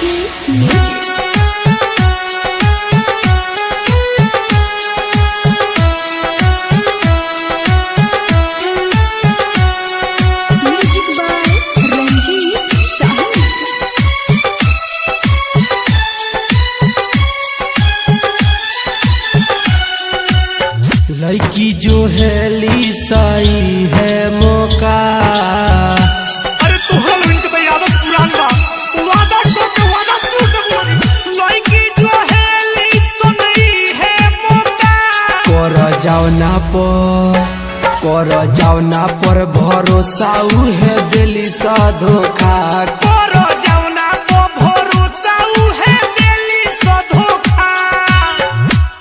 के music. Music by Ranjit शाही। लड़की जो है लीसाई है मौका। अरे तू हम इनके तो यादव पुरान बा वादा करके वादा तू कर लड़की जो है लीसाई है मौका। कर जावना पर भरोसा है दिली सा धोखा। करो जावना को भरोसा है दिली सा धोखा।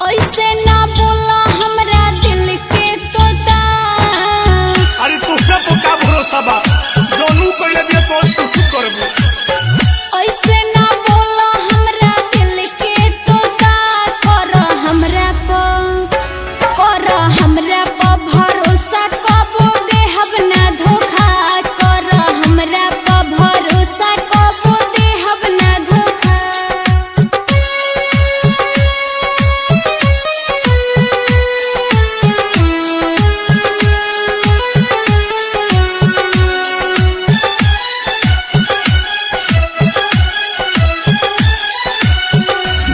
ऐसे ना बोला हमरा दिल के तोता। अरे तुझे तो का भरोसा बा जोनू कइले बिया तो तू करबो। ऐसे ना बोला हमरा दिल के तोता। कर हमरा प भरोसा कबो देहब ना धोखा। कर हमरा प भरोसा कबो देहब ना धोखा।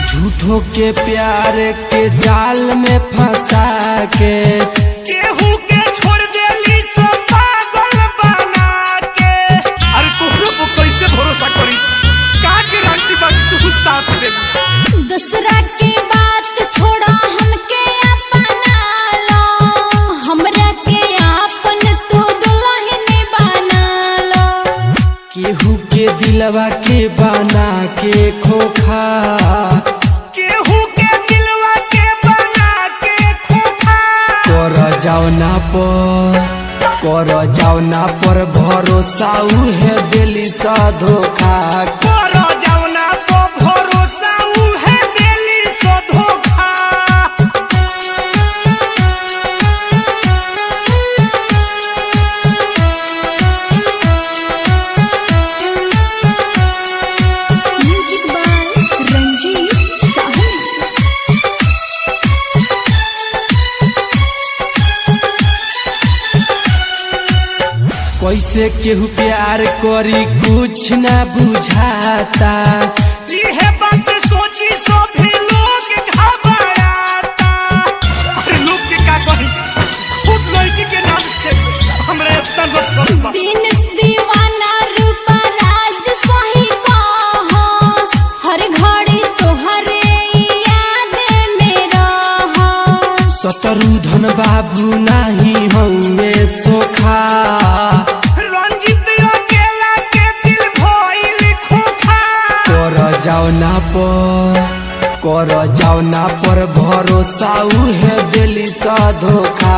झूठों के प्यार के जाल में फंसा के केहू के छोड़ देली सो पागल बना के। अरे तोहरे पर कैसे भरोसा करी का गारंटी बा तू साथ दे। दूसरा के बात छोड़ा हमके अपना लो। हमरा के आपन तू दुल्हन बना लो। केहू के दिलवा के बना के खोखा। केहू के दिलवा के बना के खोखा। कर जावना पर भरोसा है दिली सा धोखा। करो जावना को भरोसा है दिली सो धोखा। म्यूजिक बाय रंजीत शाही। कैसे केहू प्यार करी कुछ ना बुझाता। यह बात सोची सो भी लोग घबराता। अरे लोग के का कही खुद लड़की के नाम से हमरे इतना लोग बा। दिन दीवाना रूपा राज सही कहस। हर घड़ी तोहरे याद में रहस। शत्रुधन बाबू नहीं हउए सोखा। रंजित अकेला के दिल भइल खोखा। कर जावना पर भरोसा है दिली सा धोखा।